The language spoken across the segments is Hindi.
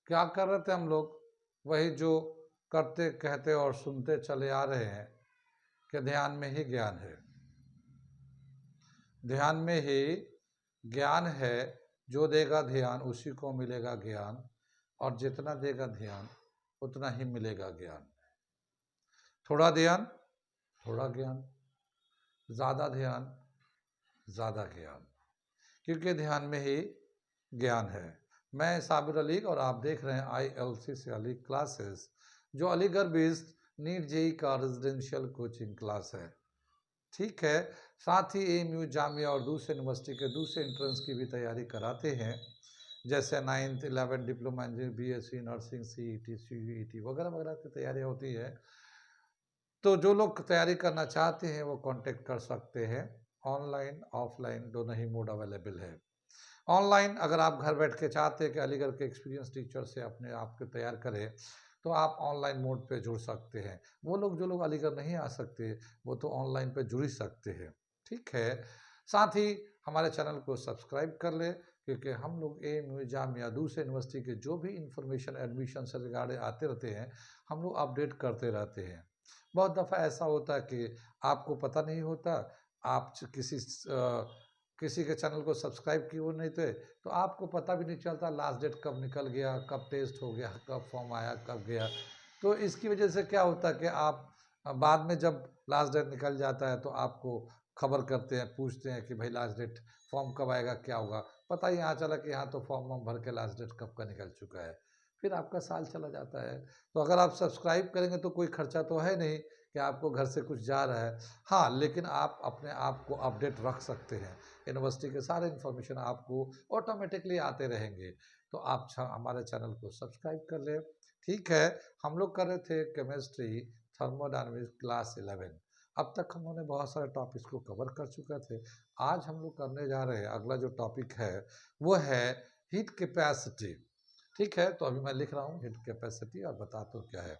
क्या कर रहे थे हम लोग? वही जो करते कहते और सुनते चले आ रहे हैं कि ध्यान में ही ज्ञान है। ध्यान में ही ज्ञान है। जो देगा ध्यान उसी को मिलेगा ज्ञान, और जितना देगा ध्यान उतना ही मिलेगा ज्ञान। थोड़ा ध्यान थोड़ा ज्ञान, ज़्यादा ध्यान ज़्यादा ज्ञान, क्योंकि ध्यान में ही ज्ञान है। मैं साबिर अली और आप देख रहे हैं ILC से अली क्लासेस, जो अलीगढ़ बेस्ड नीट जेई का रेजिडेंशियल कोचिंग क्लास है। ठीक है, साथ ही AMU जामिया और दूसरे यूनिवर्सिटी के दूसरे एंट्रेंस की भी तैयारी कराते हैं, जैसे 9th 11th diploma engineering, BSc nursing, CET CUET वगैरह वगैरह की तैयारियाँ होती है। तो जो लोग तैयारी करना चाहते हैं वो कांटेक्ट कर सकते हैं। ऑनलाइन ऑफलाइन दोनों ही मोड अवेलेबल है। ऑनलाइन अगर आप घर बैठ के चाहते हैं कि अलीगढ़ के एक्सपीरियंस टीचर से अपने आप को तैयार करें, तो आप ऑनलाइन मोड पे जुड़ सकते हैं। वो लोग जो लोग अलीगढ़ नहीं आ सकते वो तो ऑनलाइन पे जुड़ ही सकते हैं। ठीक है, साथ ही हमारे चैनल को सब्सक्राइब कर ले, क्योंकि हम लोग AMU जामिया दूसरे यूनिवर्सिटी के जो भी इंफॉर्मेशन एडमिशन से रिगार्डेड आते रहते हैं, हम लोग अपडेट करते रहते हैं। बहुत दफ़ा ऐसा होता है कि आपको पता नहीं होता, आप किसी के चैनल को सब्सक्राइब किए नहीं थे, तो आपको पता भी नहीं चलता लास्ट डेट कब निकल गया, कब टेस्ट हो गया, कब फॉर्म आया, कब गया। तो इसकी वजह से क्या होता है कि आप बाद में जब लास्ट डेट निकल जाता है तो आपको खबर करते हैं, पूछते हैं कि भाई लास्ट डेट फॉर्म कब आएगा, क्या होगा। पता ही यहाँ चला कि यहाँ तो फॉर्म वॉर्म भर के लास्ट डेट कब का निकल चुका है। फिर आपका साल चला जाता है। तो अगर आप सब्सक्राइब करेंगे तो कोई खर्चा तो है नहीं कि आपको घर से कुछ जा रहा है। हाँ, लेकिन आप अपने आप को अपडेट रख सकते हैं। यूनिवर्सिटी के सारे इन्फॉर्मेशन आपको ऑटोमेटिकली आते रहेंगे। तो आप हमारे चैनल को सब्सक्राइब कर लें। ठीक है, हम लोग कर रहे थे केमिस्ट्री थर्मोडायनामिक्स क्लास 11। अब तक हमने बहुत सारे टॉपिक्स को कवर कर चुके थे। आज हम लोग करने जा रहे हैं अगला जो टॉपिक है वो है हीट कैपेसिटी। ठीक है, तो अभी मैं लिख रहा हूँ हीट कैपेसिटी और बताता हूँ क्या है।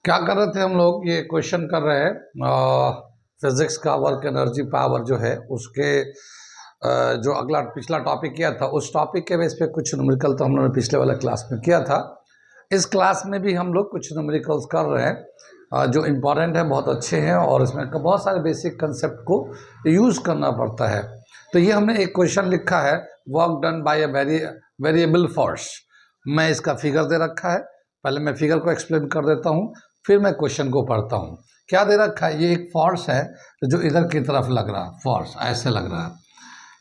क्या कर रहे थे हम लोग, ये क्वेश्चन कर रहे हैं फिजिक्स का वर्क एनर्जी पावर जो है उसके जो अगला पिछला टॉपिक किया था उस टॉपिक के बेस पे कुछ न्यूमेरिकल तो हम लोगों ने पिछले वाला क्लास में किया था। इस क्लास में भी हम लोग कुछ न्यूमेरिकल्स कर रहे हैं जो इम्पॉर्टेंट है, बहुत अच्छे हैं, और इसमें बहुत सारे बेसिक कंसेप्ट को यूज़ करना पड़ता है। तो ये हमने एक क्वेश्चन लिखा है, work done by a variable force. मैं इसका फिगर दे रखा है, पहले मैं फिगर को एक्सप्लेन कर देता हूँ, फिर मैं क्वेश्चन को पढ़ता हूँ। क्या दे रखा है, ये एक फोर्स है जो इधर की तरफ लग रहा है, फोर्स ऐसे लग रहा है।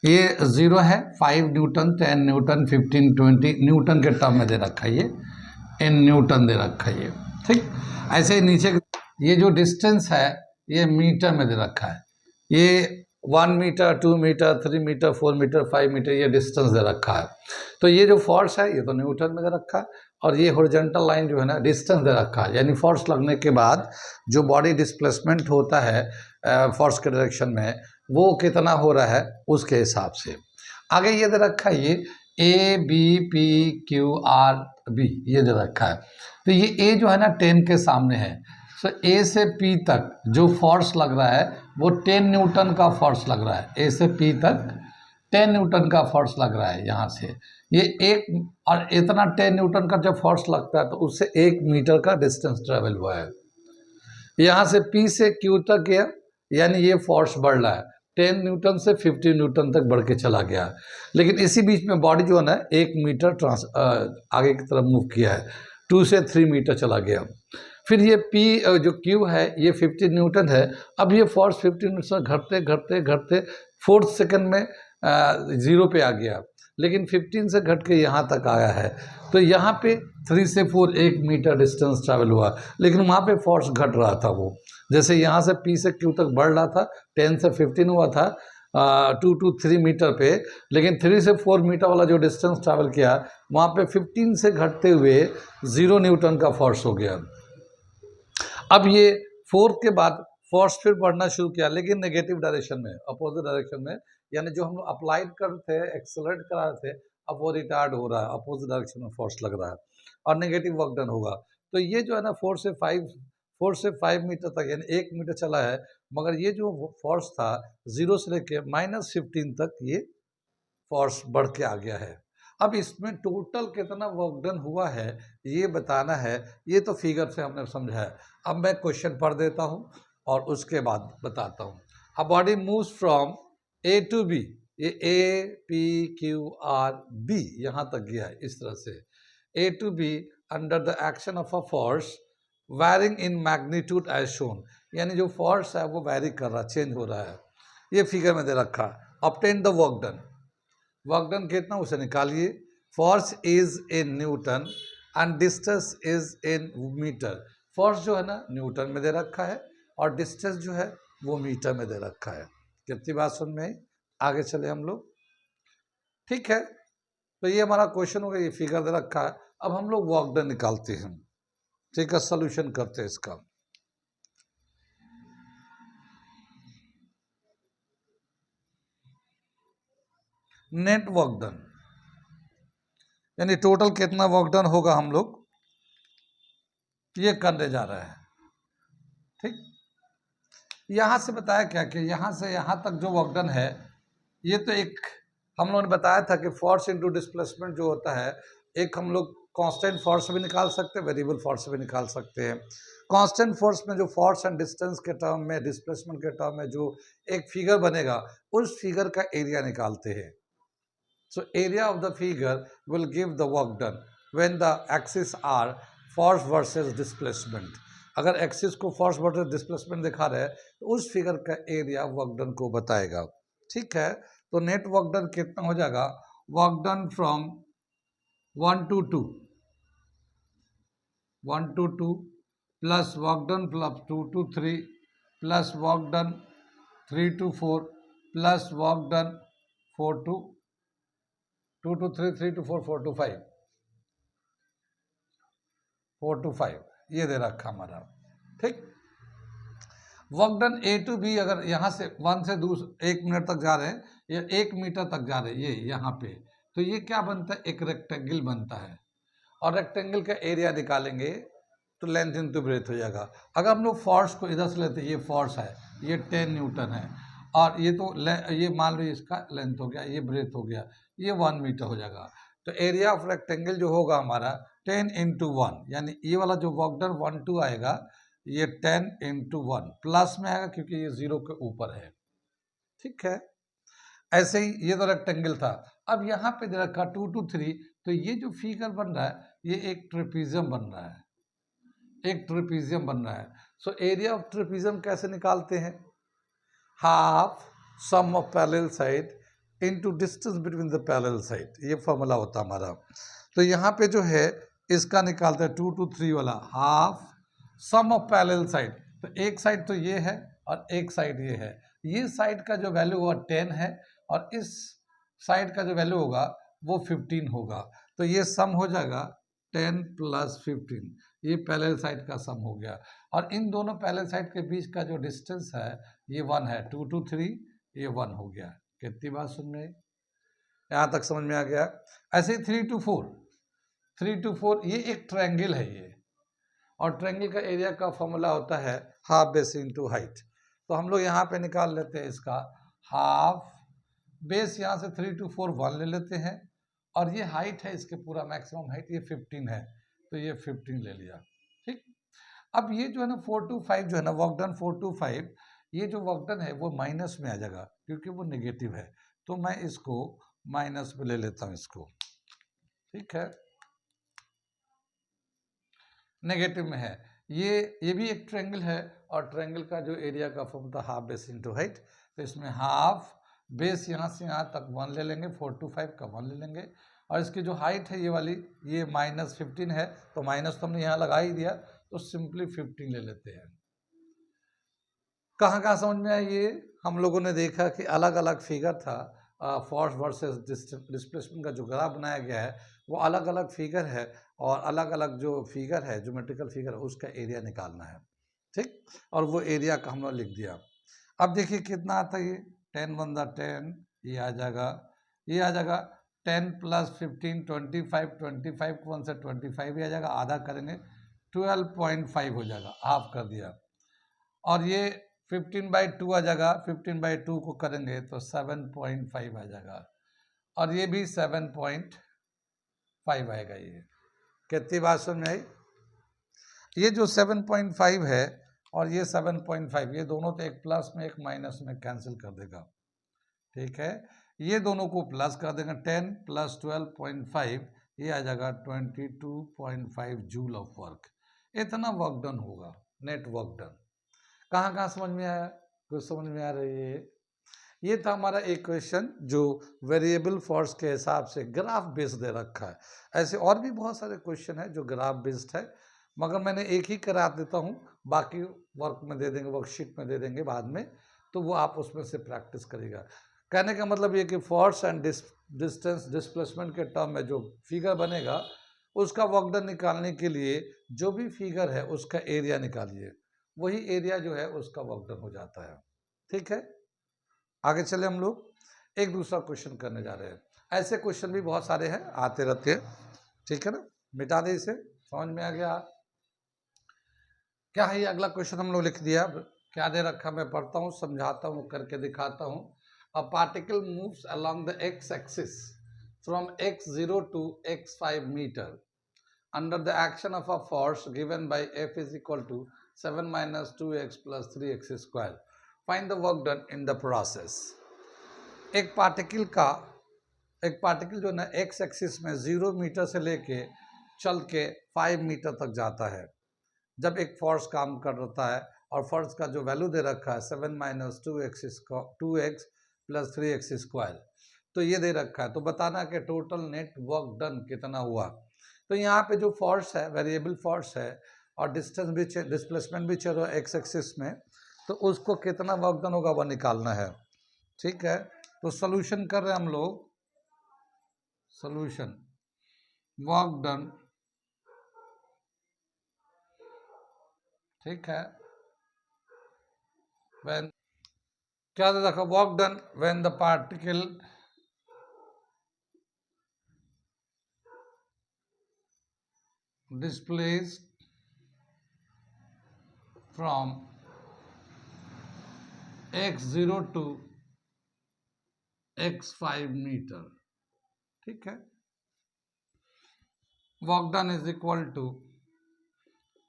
ये 0 है, 5 न्यूटन, 10 न्यूटन, 15 20 न्यूटन के टर्म में दे रखा है, ये इन न्यूटन दे रखा है ये। ठीक, ऐसे ही नीचे ये जो डिस्टेंस है ये मीटर में दे रखा है। ये 1 metre, 2 metre, 3 metre, 4 metre, 5 metre ये डिस्टेंस दे रखा है। तो ये जो फोर्स है ये तो न्यूटन में दे रखा है, और ये हॉरिजॉन्टल लाइन जो है ना डिस्टेंस दे रखा है, यानी फोर्स लगने के बाद जो बॉडी डिस्प्लेसमेंट होता है फोर्स के डायरेक्शन में वो कितना हो रहा है उसके हिसाब से। आगे ये दे रखा है, ये ABPQRB ये दे रखा है। तो ये A जो है ना 10 के सामने है, तो A से P तक जो फोर्स लग रहा है वो 10 न्यूटन का फोर्स लग रहा है। A से P तक 10 न्यूटन का फोर्स लग रहा है यहाँ से। ये एक, और इतना 10 न्यूटन का जब फोर्स लगता है तो उससे 1 मीटर का डिस्टेंस ट्रेवल हुआ है। यहाँ से P से Q तक गया, यानी ये फोर्स बढ़ रहा है, 10 न्यूटन से 50 न्यूटन तक बढ़ के चला गया। लेकिन इसी बीच में बॉडी जो है ना 1 मीटर आगे की तरफ मूव किया है, 2 से 3 मीटर चला गया। फिर ये P जो Q है ये 50 न्यूटन है। अब ये फोर्स 50 न्यूटन घटते घटते घटते 4th सेकंड में 0 पे आ गया, लेकिन 15 से घट के यहाँ तक आया है। तो यहाँ पे 3 से 4 1 मीटर डिस्टेंस ट्रैवल हुआ, लेकिन वहाँ पे फोर्स घट रहा था। वो जैसे यहाँ से P से Q तक बढ़ रहा था, 10 से 15 हुआ था 2 to 3 मीटर पे, लेकिन 3 से 4 मीटर वाला जो डिस्टेंस ट्रैवल किया वहाँ पे 15 से घटते हुए 0 न्यूटन का फोर्स हो गया। अब ये 4 के बाद फोर्स फिर बढ़ना शुरू किया, लेकिन नेगेटिव डायरेक्शन में, अपोजिट डायरेक्शन में, यानी जो हम लोग अप्लाइड कर रहे थे, एक्सेलरेट करा रहे थे, अब वो रिटार्ड हो रहा है, अपोजिट डायरेक्शन में फोर्स लग रहा है और नेगेटिव वर्क डन होगा। तो ये जो है ना 4 से 5 मीटर तक यानी 1 मीटर चला है, मगर ये जो फोर्स था 0 से लेके -15 तक ये फोर्स बढ़ के आ गया है। अब इसमें टोटल कितना वर्क डन हुआ है ये बताना है, ये तो फिगर से हमने समझा है। अब मैं क्वेश्चन पढ़ देता हूँ और उसके बाद बताता हूँ। A body moves from A to B, ये A P Q R B यहाँ तक गया है इस तरह से, A to B under the action of a force varying in magnitude as shown, यानी जो फोर्स है वो वैरी कर रहा है, चेंज हो रहा है। ये फिगर में दे रखा है। Obtain the work done, work done कितना उसे निकालिए। Force is in newton and distance is in metre. Force जो है ना न्यूटन में दे रखा है और डिस्टेंस जो है वो मीटर में दे रखा है। कितनी बात सुन में आई? आगे चले हम लोग। ठीक है, तो ये हमारा क्वेश्चन होगा, ये फिगर दे रखा है। अब हम लोग वर्क डन निकालते हैं। ठीक है, सोल्यूशन करते हैं इसका। नेट वर्क डन यानी टोटल कितना वर्क डन होगा हम लोग ये करने जा रहे हैं। ठीक, यहां से बताया क्या कि यहां से यहां तक जो वर्क डन है, ये तो एक हम लोगों ने बताया था कि फोर्स इनटू डिस्प्लेसमेंट जो होता है, एक हम लोग कांस्टेंट फोर्स भी निकाल सकते हैं, वेरिएबल फोर्स भी निकाल सकते हैं। कांस्टेंट फोर्स में जो फोर्स एंड डिस्टेंस के टर्म में, डिस्प्लेसमेंट के टर्म में जो एक फिगर बनेगा, उस फिगर का एरिया निकालते हैं। So area of the figure will give the work done when the axes are force versus displacement. अगर एक्सिस को फोर्स वर्सेस डिस्प्लेसमेंट दिखा रहे हैं तो उस फिगर का एरिया वर्क डन को बताएगा। ठीक है, तो नेट वर्क डन कितना हो जाएगा? Work done from 1 to 2, 1 to 2 plus work done plus 2 to 3 plus work done 3 to 4 plus work done 4 to 2 to 3, 3 to 4, 4 to 5, 4 to 5 ये दे रखा हमारा। ठीक, work done A to B अगर यहाँ से 1 से 1 मिनट तक जा रहे हैं या 1 मीटर तक जा रहे हैं, ये यहाँ पे, तो ये क्या बनता है? एक रेक्टेंगल बनता है। और रेक्टेंगल का एरिया निकालेंगे तो लेंथ इंटू ब्रेथ हो जाएगा। अगर हम लोग फोर्स को इधर से लेते हैं, ये फोर्स है, ये 10 न्यूटन है, और ये तो ये मान लो इसका लेंथ हो गया, ये ब्रेथ हो गया, ये 1 मीटर हो जाएगा। तो एरिया ऑफ रेक्टेंगल जो होगा हमारा 10 इंटू 1, यानी ये वाला जो वर्क डन 1 2 आएगा, ये 10 इंटू 1 प्लस में आएगा क्योंकि ये 0 के ऊपर है। ठीक है, ऐसे ही ये तो रेक्टेंगल था। अब यहाँ पे दे रखा 2 to 3, तो ये जो फिगर बन रहा है ये एक ट्रेपीजियम बन रहा है, एक ट्रेपीजियम बन रहा है। सो एरिया ऑफ ट्रेपीजियम कैसे निकालते हैं? Half sum of parallel side into distance between the parallel side, ये फॉर्मूला होता है हमारा। तो यहाँ पे जो है इसका निकालते हैं 2 to 3 वाला, half sum of parallel side. तो एक साइड तो ये है और एक साइड ये है, ये साइड का जो वैल्यू होगा 10 है और इस साइड का जो वैल्यू होगा वो 15 होगा। तो ये सम हो जाएगा 10 + 15, ये पैरेलल साइड का सम हो गया। और इन दोनों पैरेलल साइड के बीच का जो डिस्टेंस है ये 1 है, 2 to 3 ये 1 हो गया। कितनी बात सुन में, यहाँ तक समझ में आ गया? ऐसे ही 3 to 4, 3 to 4 ये एक ट्रायंगल है ये, और ट्रायंगल का एरिया का फॉर्मूला होता है हाफ बेस इंटू हाइट। तो हम लोग यहाँ पे निकाल लेते हैं इसका हाफ बेस, यहाँ से 3 to 4 1 ले लेते हैं, और ये हाइट है इसके पूरा मैक्सिमम हाइट ये 15 है, तो ये 15 ले लिया। ठीक, अब ये जो है ना 4 to 5 जो है ना वर्क डन 4 to 5, ये जो वर्क डन है वो माइनस में आ जाएगा क्योंकि वो नेगेटिव है, तो मैं इसको माइनस में ले लेता हूँ इसको। ठीक है, नेगेटिव में है, ये भी एक ट्रायंगल है, और ट्रायंगल का जो एरिया का formula half base into height, तो इसमें हाफ बेस यहाँ से यहाँ तक 1 ले लेंगे, 4 to 5 का 1 ले लेंगे, और इसकी जो हाइट है ये वाली ये -15 है, तो माइनस तो हमने यहाँ लगा ही दिया, तो सिंपली 15 ले लेते हैं। कहाँ कहाँ समझ में आया? ये हम लोगों ने देखा कि अलग अलग फिगर था, फोर्स वर्सेस डिस्प्लेसमेंट का जो ग्राफ बनाया गया है वो अलग अलग फिगर है, और अलग अलग जो फिगर है ज्योमेट्रिकल फिगर है उसका एरिया निकालना है। ठीक, और वो एरिया का हम लोग लिख दिया। अब देखिए कितना आता है ये 10 × 10, ये आ जाएगा, ये आ जाएगा 10 + 15 25, 25 को 1 से 25 ही आ जाएगा, आधा करेंगे 12.5 हो जाएगा, हाफ कर दिया। और ये 15/2 आ जाएगा, 15/2 को करेंगे तो 7.5 आ जाएगा, और ये भी 7.5 5 आएगा। ये कितनी बात समझ में आई? ये जो 7.5 है और ये 7.5, ये दोनों तो एक प्लस में एक माइनस में कैंसिल कर देगा, ठीक है। ये दोनों को प्लस कर देगा, 10 + 12.5, ये आ जाएगा 22.5 जूल ऑफ वर्क। इतना वर्क डन होगा, नेट वर्क डन। कहाँ कहाँ समझ में आया? कुछ समझ में आ रही है? ये था हमारा एक क्वेश्चन जो वेरिएबल फोर्स के हिसाब से ग्राफ बेस्ड दे रखा है। ऐसे और भी बहुत सारे क्वेश्चन है जो ग्राफ बेस्ड है, मगर मैंने एक ही करा देता हूँ, बाकी वर्क में दे देंगे, वर्कशीट में दे देंगे बाद में, तो वो आप उसमें से प्रैक्टिस करेगा। कहने का मतलब ये कि फोर्स एंड डिस्टेंस डिस्प्लेसमेंट के टर्म में जो फिगर बनेगा उसका वर्क डन निकालने के लिए जो भी फिगर है उसका एरिया निकालिए, वही एरिया जो है उसका वर्क डन हो जाता है, ठीक है। आगे चले हम लोग एक दूसरा क्वेश्चन करने जा रहे हैं। ऐसे क्वेश्चन भी बहुत सारे हैं, आते रहते हैं, ठीक है ना। मिटा दे इसे, समझ में आ गया? क्या है ये अगला क्वेश्चन हम लोग लिख दिया। क्या दे रखा मैं पढ़ता हूँ, समझाता हूँ, करके दिखाता हूँ। A particle moves along the X axis from x0 to x5 metre under the action of a force given by F is equal to 7 minus 2x plus 3x square. Find the work done in the process. एक पार्टिकल जो ना एक्स एक्सिस में 0 मीटर से लेके चल के 5 मीटर तक जाता है। जब एक फोर्स काम कर रहा है और फोर्स का जो वैल्यू दे रखा है 7 minus 2x plus 3x square, तो ये दे रखा है। तो बताना कि टोटल नेट वर्क डन कितना हुआ। तो यहाँ पे जो फोर्स है वेरिएबल फोर्स है और डिस्टेंस भी डिस्प्लेसमेंट भी चल रहा है एक्स एक्सिस में, तो उसको कितना वर्क डन होगा वह निकालना है, ठीक है। तो सोल्यूशन कर रहे हैं हम लोग, सोल्यूशन वर्क डन, ठीक है। व्हेन क्या दे रखा, work done when the particle displaced from x0 to x5 metre, ठीक है। Work done is equal to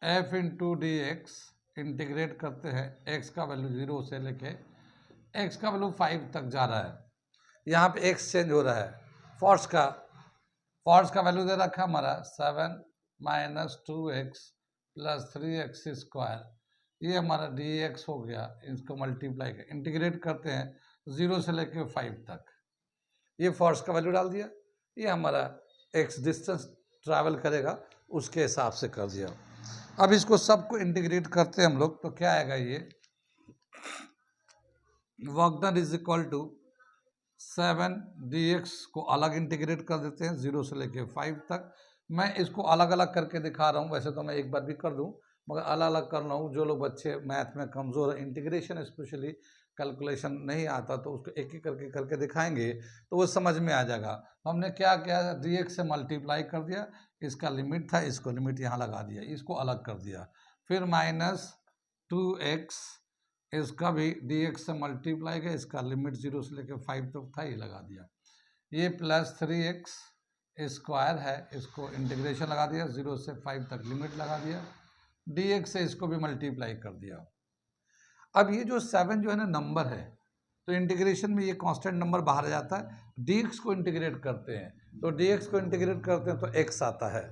F into D X, integrate करते हैं, x का वैल्यू 0 से लेके x का वैल्यू 5 तक जा रहा है। यहाँ पे x चेंज हो रहा है। फोर्स का वैल्यू दे रखा हमारा 7 minus 2x plus 3x square, ये हमारा dx हो गया। इसको मल्टीप्लाई कर इंटीग्रेट करते हैं 0 से लेके 5 तक, ये फोर्स का वैल्यू डाल दिया। ये हमारा x डिस्टेंस ट्रैवल करेगा उसके हिसाब से कर दिया। अब इसको सबको इंटीग्रेट करते हैं हम लोग, तो क्या आएगा, ये work done is equal to 7 dx को अलग इंटीग्रेट कर देते हैं 0 से लेके 5 तक। मैं इसको अलग अलग करके दिखा रहा हूँ, वैसे तो मैं एक बार भी कर दूँ, मगर अलग अलग कर रहा हूँ। जो लोग बच्चे मैथ में कमज़ोर है, इंटीग्रेशन स्पेशली कैलकुलेशन नहीं आता, तो उसको एक एक करके दिखाएंगे तो वो समझ में आ जाएगा। हमने क्या किया, dx से मल्टीप्लाई कर दिया, इसका लिमिट था, इसको लिमिट यहाँ लगा दिया, इसको अलग कर दिया। फिर माइनस 2x, इसका भी dx से मल्टीप्लाई किया, इसका लिमिट 0 से लेकर 5 तक था, ये लगा दिया। ये प्लस 3x स्क्वायर है, इसको इंटीग्रेशन लगा दिया, 0 से 5 तक लिमिट लगा दिया, dx से इसको भी मल्टीप्लाई कर दिया। अब ये जो 7 जो है ना नंबर है, तो इंटीग्रेशन में ये कांस्टेंट नंबर बाहर आ जाता है। dx को इंटीग्रेट करते हैं, तो dx को इंटीग्रेट करते हैं तो x आता है,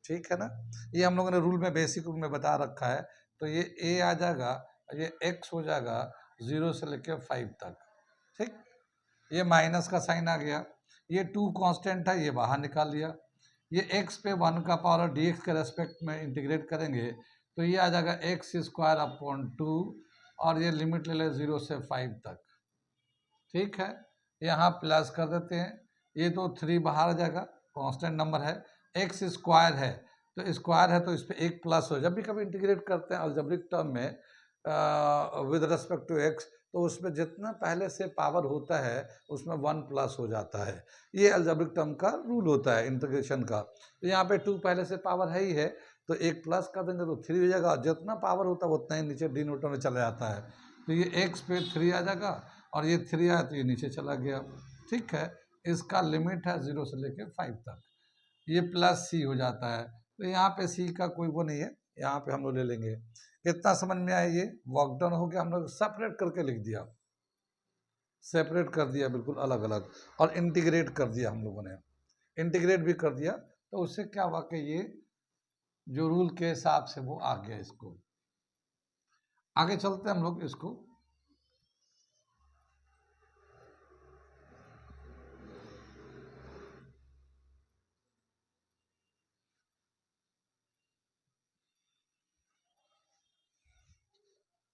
ठीक है ना। ये हम लोगों ने रूल में बेसिक रूल में बता रखा है। तो ये a आ जाएगा, ये x हो जाएगा 0 से लेकर 5 तक, ठीक। ये माइनस का साइन आ गया, ये 2 कांस्टेंट है, ये बाहर निकाल लिया। ये x पे 1 का पावर dx के रेस्पेक्ट में इंटीग्रेट करेंगे तो ये आ जाएगा x स्क्वायर अपॉन 2, और ये लिमिट ले ले 0 से 5 तक, ठीक है। यहाँ प्लस कर देते हैं, ये तो 3 बाहर आ जाएगा, कांस्टेंट नंबर है, x स्क्वायर है तो स्क्वायर है तो इस पर 1 प्लस हो। जब भी कभी इंटीग्रेट करते हैं अलजेब्रिक टर्म में विद रिस्पेक्ट टू x, तो उसमें जितना पहले से पावर होता है उसमें 1 प्लस हो जाता है। ये अलजेब्रिक टर्म का रूल होता है इंटीग्रेशन का। तो यहाँ पे 2 पहले से पावर है ही है, तो 1 प्लस कर देंगे तो 3 हो जाएगा, जितना पावर होता है उतना ही नीचे डिनोटर में चला जाता है। तो ये x पे 3 आ जाएगा और ये 3 आया तो ये नीचे चला गया, ठीक है। इसका लिमिट है 0 से लेकर 5 तक। ये प्लस सी हो जाता है। तो यहाँ पे सी का कोई वो नहीं है, यहाँ पे हम लोग ले लेंगे। कितना समझ में आया? ये वर्क डन हो गया, हम लोग सेपरेट करके लिख दिया, सेपरेट कर दिया बिल्कुल अलग अलग, और इंटीग्रेट कर दिया हम लोगों ने, इंटीग्रेट भी कर दिया। तो उससे क्या हुआ कि ये जो रूल के हिसाब से वो आ गया। इसको आगे चलते हैं हम लोग इसको।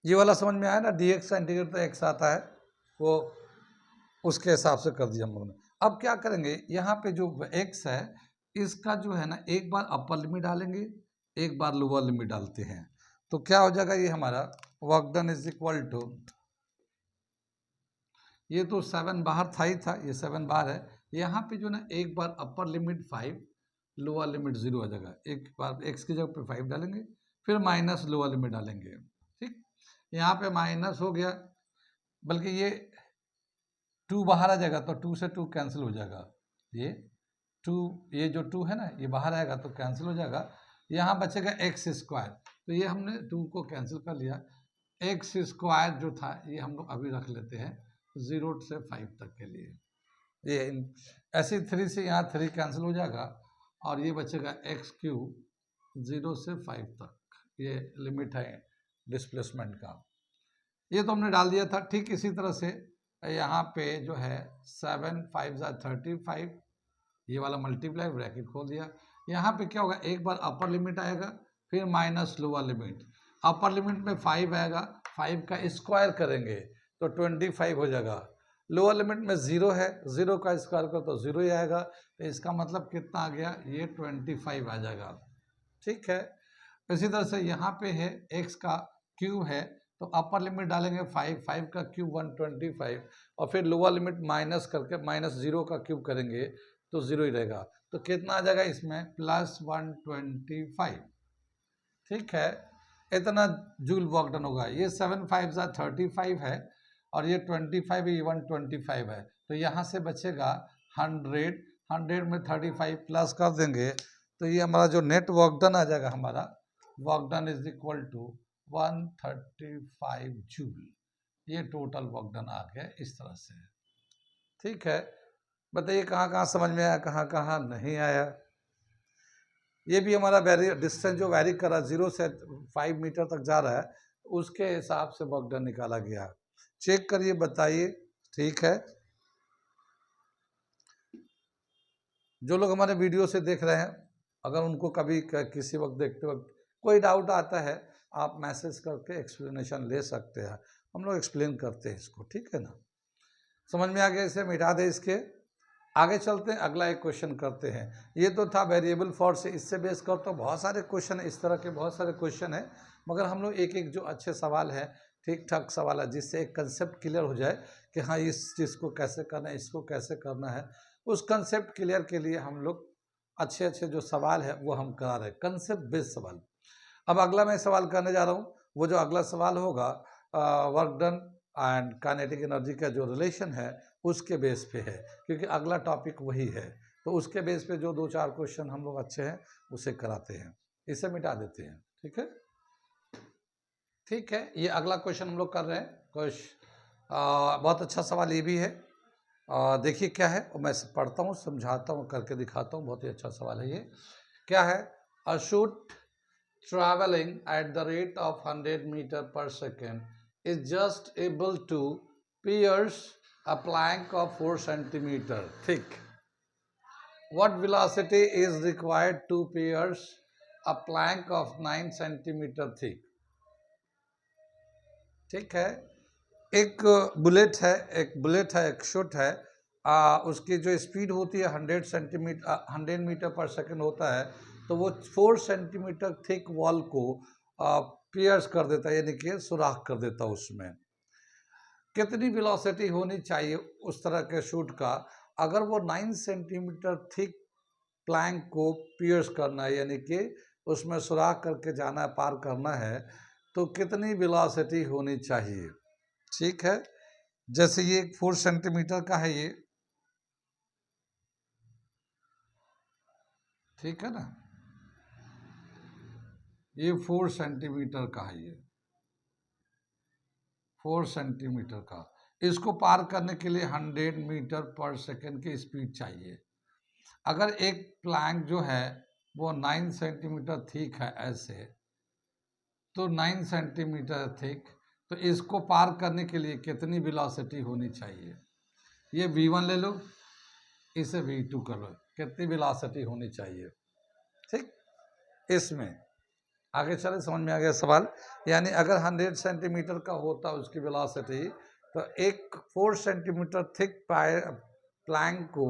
ये वाला समझ में आया ना, dx का इंटीग्रेट तो x आता है, वो उसके हिसाब से कर दिया हम लोगों ने। अब क्या करेंगे, यहाँ पे जो x है इसका जो है ना, एक बार अपर लिमिट डालेंगे, एक बार लोअर लिमिट डालते हैं, तो क्या हो जाएगा, ये हमारा work done is equal to, ये तो 7 बाहर था ही था, ये 7 बाहर है, यहाँ पे जो ना एक बार अपर लिमिट 5, लोअर लिमिट 0 आ जाएगा। एक बार x की जगह पे 5 डालेंगे, फिर माइनस लोअर लिमिट डालेंगे, ठीक। यहाँ पे माइनस हो गया, बल्कि ये 2 बाहर आ जाएगा, तो 2 से 2 कैंसिल हो जाएगा, ये 2, ये जो 2 है ना ये बाहर आएगा तो कैंसिल हो जाएगा। यहाँ बचेगा एक्स स्क्वायर, तो ये हमने 2 को कैंसिल कर लिया। एक्स स्क्वायर जो था ये हम लोग अभी रख लेते हैं 0 से 5 तक के लिए, ये ऐसे 3 से यहाँ 3 कैंसिल हो जाएगा, और ये बचेगा एक्स क्यूब 0 से 5 तक, ये लिमिट है डिस्प्लेसमेंट का। ये तो हमने डाल दिया था। ठीक इसी तरह से यहाँ पे जो है 7 5 35, ये वाला मल्टीप्लाई, ब्रैकेट खोल दिया। यहाँ पे क्या होगा, एक बार अपर लिमिट आएगा, फिर minus lower limit. Upper limit में 5 आएगा, 5 का स्क्वायर करेंगे तो 25 हो जाएगा। लोअर लिमिट में 0 है, 0 का स्क्वायर करो तो 0 ही आएगा, तो इसका मतलब कितना आ गया, ये 25 आ जाएगा, ठीक है। इसी तरह से यहाँ पे है x का क्यूब है, तो अपर लिमिट डालेंगे 5, 5 का क्यूब 125, और फिर लोअर लिमिट माइनस करके माइनस 0 का क्यूब करेंगे तो 0 ही रहेगा, तो कितना आ जाएगा इसमें, प्लस 125, ठीक है। इतना जूल वर्क डन होगा। ये 7 5 35 है, और ये 25 ये 125 है, तो यहाँ से बचेगा 100, 100 में 35 प्लस कर देंगे, तो ये हमारा जो नेट वर्क डन आ जाएगा, हमारा work done is equal to 135 joule. ये टोटल वर्क डन आ गया इस तरह से, ठीक है। बताइए कहाँ कहाँ समझ में आया, कहाँ कहाँ नहीं आया। ये भी हमारा वेरी डिस्टेंस जो वेरी कर रहा है 0 से 5 मीटर तक जा रहा है, उसके हिसाब से वर्क डन निकाला गया। चेक करिए, बताइए, ठीक है। जो लोग हमारे वीडियो से देख रहे हैं, अगर उनको कभी किसी वक्त देखते वक्त कोई डाउट आता है, आप मैसेज करके एक्सप्लेनेशन ले सकते हैं, हम लोग एक्सप्लेन करते हैं इसको, ठीक है ना। समझ में आ गया, इसे मिटा दे। इसके आगे चलते हैं, अगला एक क्वेश्चन करते हैं। ये तो था वेरिएबल फॉर से, इससे बेस कर तो बहुत सारे क्वेश्चन है, इस तरह के बहुत सारे क्वेश्चन है, मगर हम लोग एक एक जो अच्छे सवाल है, ठीक ठाक सवाल है, जिससे एक कंसेप्ट क्लियर हो जाए कि हाँ इस चीज़ को कैसे करना है, इसको कैसे करना है, उस कंसेप्ट क्लियर के लिए हम लोग अच्छे अच्छे जो सवाल है वो हम करा रहे हैं, कंसेप्ट बेस्ड सवाल। अब अगला मैं सवाल करने जा रहा हूँ, वो जो अगला सवाल होगा work done and kinetic energy का जो रिलेशन है उसके बेस पे है, क्योंकि अगला टॉपिक वही है, तो उसके बेस पे जो 2-4 क्वेश्चन हम लोग अच्छे हैं उसे कराते हैं, इसे मिटा देते हैं, ठीक है। ठीक है, ये अगला क्वेश्चन हम लोग कर रहे हैं। बहुत अच्छा सवाल ये भी है, देखिए क्या है, और मैं पढ़ता हूँ, समझाता हूँ, करके दिखाता हूँ। बहुत ही अच्छा सवाल है ये। क्या है, अ shoot traveling at the rate of 100 meter per second is just able to pierce a plank of 4 centimeter thick. What velocity is required to pierce a plank of 9 centimeter thick? ठीक है, एक बुलेट है, एक शूट है, उसकी जो स्पीड होती है 100 मीटर पर सेकंड होता है, तो वो 4 सेंटीमीटर थिक वॉल को पियर्स कर देता है, यानी कि सुराख कर देता है उसमें। कितनी वेलोसिटी होनी चाहिए उस तरह के शूट का, अगर वो 9 सेंटीमीटर थिक प्लैंक को पियर्स करना है, यानी कि उसमें सुराख करके जाना है, पार करना है, तो कितनी वेलोसिटी होनी चाहिए, ठीक है। जैसे ये 4 सेंटीमीटर का है, ये ठीक है ना। ये 4 सेंटीमीटर का है, ये 4 सेंटीमीटर का। इसको पार करने के लिए 100 मीटर पर सेकेंड की स्पीड चाहिए। अगर एक प्लैंक जो है वो 9 सेंटीमीटर थिक है ऐसे, तो 9 सेंटीमीटर थिक, तो इसको पार करने के लिए कितनी वेलोसिटी होनी चाहिए? ये v1 ले लो, इसे v2 कर लो, कितनी वेलोसिटी होनी चाहिए? ठीक, इसमें आगे चले, समझ में आ गया सवाल। यानी अगर 100 सेंटीमीटर का होता उसकी वेलोसिटी, तो एक 4 सेंटीमीटर थिक प्लैंक को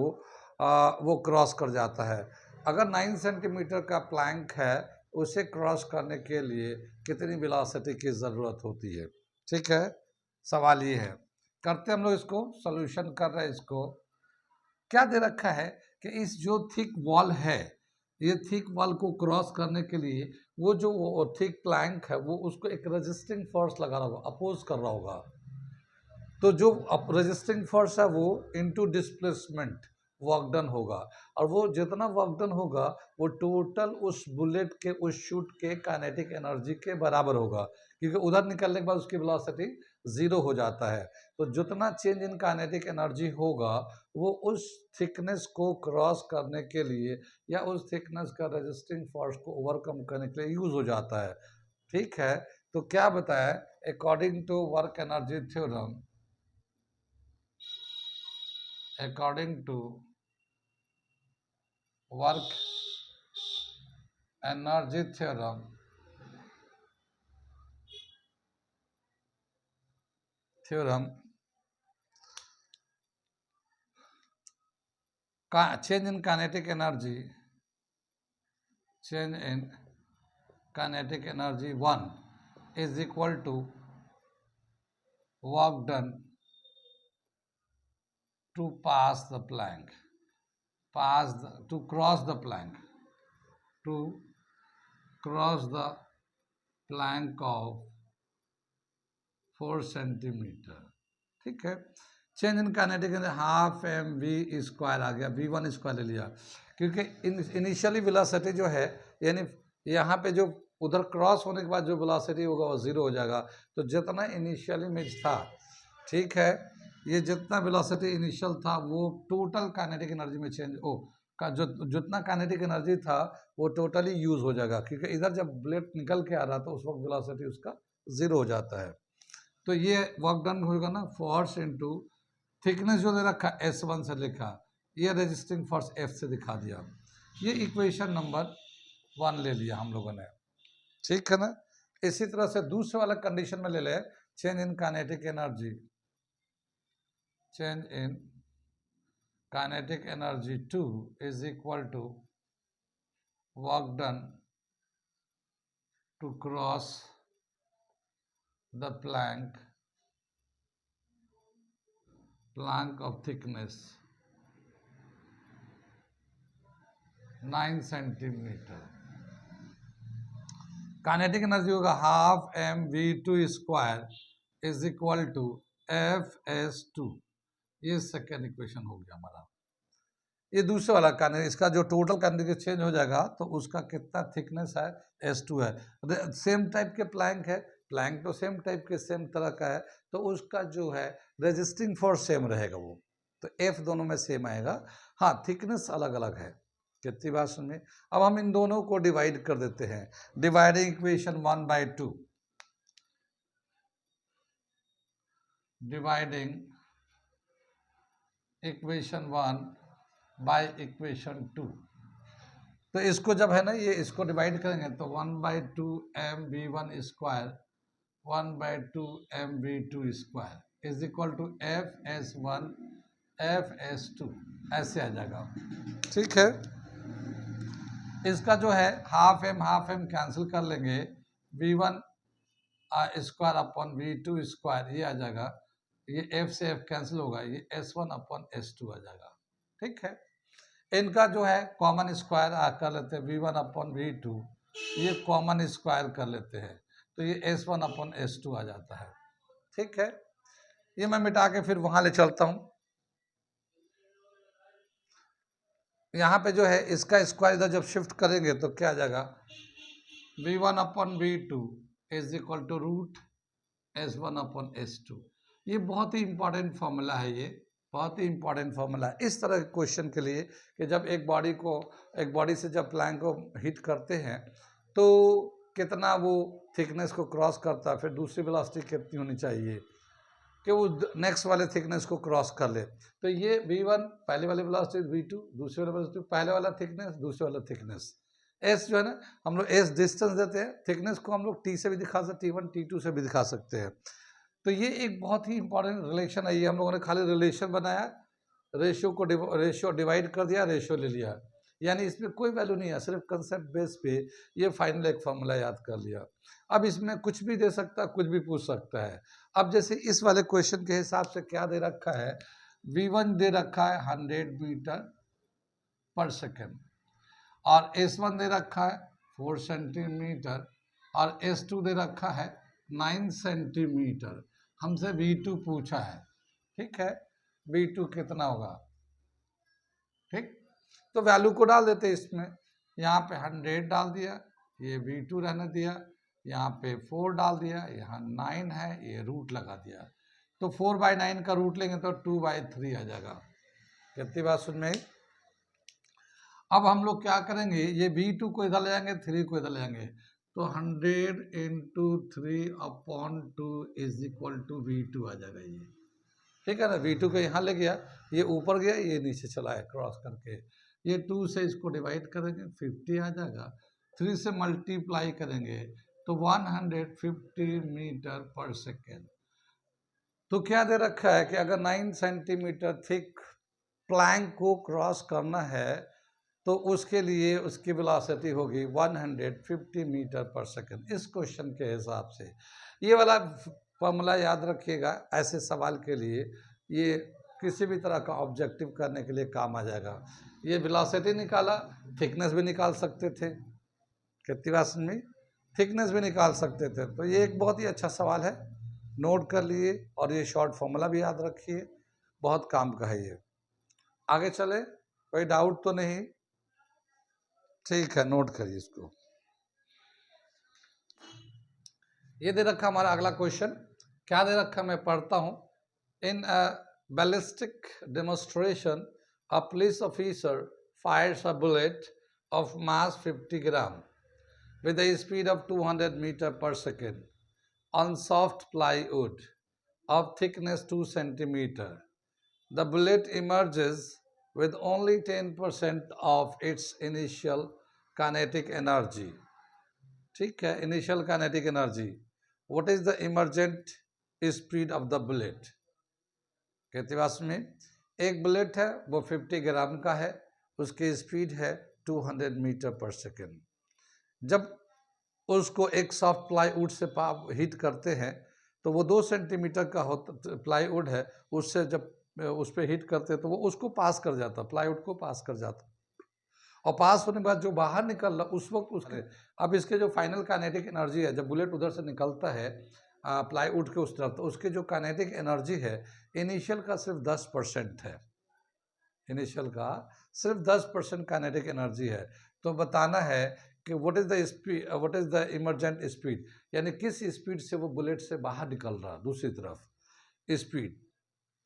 वो क्रॉस कर जाता है। अगर 9 सेंटीमीटर का प्लैंक है, उसे क्रॉस करने के लिए कितनी वेलोसिटी की ज़रूरत होती है? ठीक है, सवाल ये है। करते हम लोग इसको, सॉल्यूशन कर रहे हैं इसको। क्या दे रखा है कि इस जो थिक वॉल है, ये थिक वॉल को क्रॉस करने के लिए वो जो थिक प्लैंक है वो उसको एक रेजिस्टिंग फोर्स लगा रहा होगा, अपोज कर रहा होगा। तो जो रेजिस्टिंग फोर्स है वो इनटू डिस्प्लेसमेंट वर्क डन होगा, और वो जितना वर्क डन होगा वो टोटल उस बुलेट के, उस शूट के काइनेटिक एनर्जी के बराबर होगा, क्योंकि उधर निकलने के बाद उसकी वेलोसिटी 0 हो जाता है। तो जितना चेंज इन काइनेटिक एनर्जी होगा वो उस थिकनेस को क्रॉस करने के लिए या उस थिकनेस का रेजिस्टिंग फोर्स को ओवरकम करने के लिए यूज हो जाता है। ठीक है, तो क्या बताया? According to work energy theorem, according to work energy theorem, change in kinetic energy, change in kinetic energy 1 is equal to work done to pass the plank, to cross the plank, to cross the plank of 4 centimetre. ठीक है, change in kinetic half m v square आ गया, v1 स्क्वायर ले लिया, क्योंकि इनिशियली वेलोसिटी जो है, यानी यहाँ पे जो उधर क्रॉस होने के बाद जो वेलोसिटी होगा वो 0 हो जाएगा। तो जितना इनिशियली में था, ठीक है, ये जितना वेलोसिटी इनिशियल था वो टोटल काइनेटिक एनर्जी में चेंज का जो जितना काइनेटिक एनर्जी था वो टोटली यूज हो जाएगा, क्योंकि इधर जब ब्लेड निकल के आ रहा था उस वक्त वेलोसिटी उसका 0 हो जाता है। तो ये वर्क डन होगा ना, फोर्स इनटू थिकनेस जो दे रखा S1 से लिखा, ये रेजिस्टिंग फोर्स F से दिखा दिया। ये इक्वेशन नंबर 1 ले लिया हम लोगों ने। ठीक है ना। इसी तरह से दूसरे वाला कंडीशन में ले ले, change in kinetic energy, change in kinetic energy 2 is equal to work done to cross the plank of thickness 9 centimetre. Kinetic energy होगा half m v two square is equal to F(S)2। ये सेकेंड इक्वेशन हो गया हमारा। ये दूसरे वाला काइनेटिक, इसका जो टोटल काइनेटिक चेंज हो जाएगा तो उसका कितना थिकनेस है, S2 है। सेम टाइप के प्लैंक है, प्लैंक तो सेम टाइप के सेम तरह का है, तो उसका जो है रेजिस्टिंग फोर्स सेम रहेगा वो, तो F दोनों में सेम आएगा। हाँ, थिकनेस अलग अलग है। कितनी बात सुन में। अब हम इन दोनों को डिवाइड कर देते हैं। Dividing equation 1/2, dividing equation 1 by equation 2। तो इसको जब है ना, ये इसको डिवाइड करेंगे तो 1/2 mv1 square 1/2 mv2 square is equal to F(S1) F(S2) ऐसे आ जाएगा। ठीक है, इसका जो है हाफ एम कैंसिल कर लेंगे, v1 square upon v2 square ये आ जाएगा, ये F से F कैंसिल होगा, ये S1 अपॉन S2 आ जाएगा। ठीक है, इनका जो है कॉमन स्क्वायर कर लेते हैं, v1 अपॉन v2, ये कॉमन स्क्वायर कर लेते हैं, तो ये S1 अपॉन S2 आ जाता है। ठीक है, ये मैं मिटा के फिर वहां ले चलता हूं। यहाँ पे जो है इसका स्क्वायर इधर जब शिफ्ट करेंगे तो क्या आ जाएगा, V1/V2 is equal to root S1/S2। ये बहुत ही इंपॉर्टेंट फॉर्मूला है, ये बहुत ही इंपॉर्टेंट फॉर्मूला है इस तरह के क्वेश्चन के लिए कि जब एक बॉडी से जब प्लैंक को हिट करते हैं तो कितना वो थिकनेस को क्रॉस करता है, फिर दूसरी वेलोसिटी कितनी होनी चाहिए कि वो नेक्स्ट वाले थिकनेस को क्रॉस कर ले। तो ये V1 पहले वाले वेलोसिटी, V2 दूसरे वाले वेलोसिटी, पहले वाला थिकनेस दूसरे वाला थिकनेस, एस जो है ना हम लोग एस डिस्टेंस देते हैं, थिकनेस को हम लोग टी से भी दिखा सकते हैं, T1 T2 से भी दिखा सकते हैं। तो ये एक बहुत ही इंपॉर्टेंट रिलेशन है, ये हम लोगों ने खाली रिलेशन बनाया, रेशियो डिवाइड कर दिया, रेशियो ले लिया, यानी इसमें कोई वैल्यू नहीं है, सिर्फ कंसेप्ट बेस पे ये फाइनल एक फॉर्मूला याद कर लिया। अब इसमें कुछ भी दे सकता है, कुछ भी पूछ सकता है। अब जैसे इस वाले क्वेश्चन के हिसाब से क्या दे रखा है, V1 दे रखा है 100 मीटर पर सेकेंड और S1 दे रखा है 4 सेंटीमीटर और S2 दे रखा है 9 सेंटीमीटर। हमसे V2 पूछा है, ठीक है, V2 कितना होगा, ठीक, तो वैल्यू को डाल देते इसमें, यहाँ पे 100 डाल दिया, ये V2 रहने दिया, यहाँ पे 4 डाल दिया, यहाँ 9 है, ये रूट लगा दिया, तो 4/9 का रूट लेंगे तो 2/3 आ जाएगा। कितनी बात सुन में आई? अब हम लोग क्या करेंगे, ये V2 को इधर ले जाएंगे, 3 को इधर ले जाएंगे, तो 100 × 3/2 इज इक्वल टू V2 आ जाएगा ये, ठीक है ना। V2 को यहाँ ले गया, ये ऊपर गया, ये नीचे चला है क्रॉस करके, ये 2 से इसको डिवाइड करेंगे 50 आ जाएगा, 3 से मल्टीप्लाई करेंगे तो 150 मीटर पर सेकेंड। तो क्या दे रखा है कि अगर 9 सेंटीमीटर थिक प्लैंक को क्रॉस करना है तो उसके लिए उसकी वेलोसिटी होगी 150 मीटर पर सेकेंड। इस क्वेश्चन के हिसाब से ये वाला फॉर्मूला याद रखिएगा, ऐसे सवाल के लिए ये किसी भी तरह का ऑब्जेक्टिव करने के लिए काम आ जाएगा। ये वेलोसिटी निकाला, थिकनेस भी निकाल सकते थे, कितनी बात समझ में, थिकनेस भी निकाल सकते थे, तो ये एक बहुत ही अच्छा सवाल है, नोट कर लिए और ये शॉर्ट फॉर्मूला भी याद रखिए, बहुत काम का है ये। आगे चले, कोई डाउट तो नहीं, ठीक है, नोट करिए इसको। ये दे रखा हमारा अगला क्वेश्चन, क्या दे रखा मैं पढ़ता हूं। In a ballistic demonstration a police officer fires a bullet of mass 50 gram with a speed of 200 meter per second on soft plywood of thickness 2 centimeter. The bullet emerges with only 10% of its initial kinetic energy. ठीक है, initial kinetic energy. What is the emergent speed of the bullet? कहते वास्तव में एक बुलेट है, वो 50 ग्राम का है, उसकी स्पीड है 200 मीटर पर सेकेंड। जब उसको एक सॉफ्ट प्लाईवुड से हीट करते हैं तो वो 2 सेंटीमीटर का होता प्लाईवुड है, उससे जब उस पर हीट करते हैं तो वो उसको पास कर जाता, प्लाईवुड को पास कर जाता, और पास होने के बाद जो बाहर निकल रहा उस वक्त उसके, अब इसके जो फाइनल काइनेटिक एनर्जी है, जब बुलेट उधर से निकलता है प्लाईवुड के उस तरफ, तो उसके जो काइनेटिक एनर्जी है इनिशियल का सिर्फ 10% है, इनिशियल का सिर्फ 10% काइनेटिक एनर्जी है। तो बताना है कि what is the speed, what is the emergent speed, यानी किस स्पीड से वो बुलेट से बाहर निकल रहा दूसरी तरफ, स्पीड,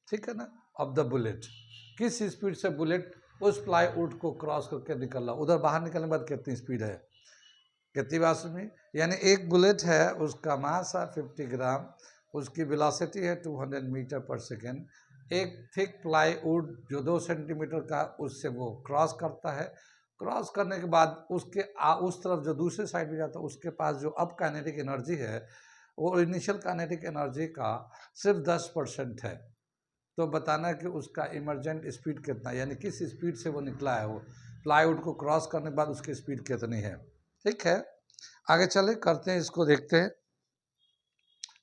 ठीक है ना, ऑफ द बुलेट, किस स्पीड से बुलेट उस प्लाईवुड को क्रॉस करके निकल रहा, उधर बाहर निकलने के बाद कितनी स्पीड है, कितनी बात में, यानी एक बुलेट है, उसका मास है 50 ग्राम, उसकी वेलोसिटी है 200 मीटर पर सेकेंड, एक थिक प्लाईवुड जो 2 सेंटीमीटर का, उससे वो क्रॉस करता है, क्रॉस करने के बाद उसके उस तरफ जो दूसरे साइड में जाता है उसके पास जो अब काइनेटिक एनर्जी है वो इनिशियल काइनेटिक एनर्जी का सिर्फ 10% है। तो बताना है कि उसका इमरजेंट स्पीड कितना, यानी किस स्पीड से वो निकला है, वो प्लाईवुड को क्रॉस करने के बाद उसकी स्पीड कितनी है। ठीक है, आगे चले, करते हैं इसको, देखते हैं,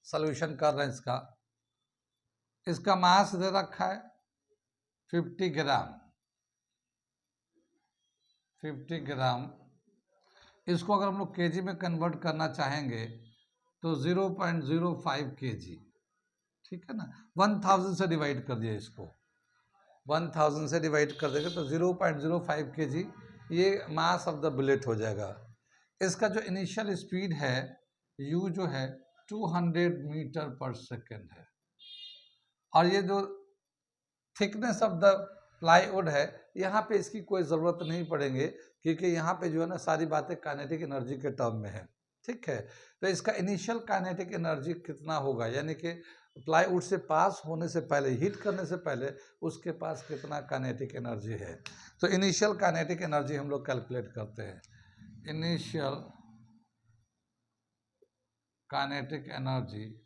सॉल्यूशन कर रहे हैं इसका। इसका मास दे रखा है 50 ग्राम, 50 ग्राम, इसको अगर हम लोग केजी में कन्वर्ट करना चाहेंगे तो 0.05 kg, ठीक है ना, 1000 से डिवाइड कर दिया इसको, 1000 से डिवाइड कर देंगे तो 0.05 kg ये मास ऑफ द बुलेट हो जाएगा। इसका जो इनिशियल स्पीड है u जो है 200 मीटर पर सेकेंड है, और ये जो थिकनेस ऑफ द प्लाईवुड है यहाँ पे इसकी कोई ज़रूरत नहीं पड़ेंगे, क्योंकि यहाँ पे जो है ना सारी बातें काइनेटिक एनर्जी के टर्म में है। ठीक है, तो इसका इनिशियल काइनेटिक एनर्जी कितना होगा, यानी कि प्लाईवुड से पास होने से पहले, हीट करने से पहले उसके पास कितना काइनेटिक एनर्जी है। तो इनिशियल काइनेटिक एनर्जी हम लोग कैलकुलेट करते हैं। Initial kinetic energy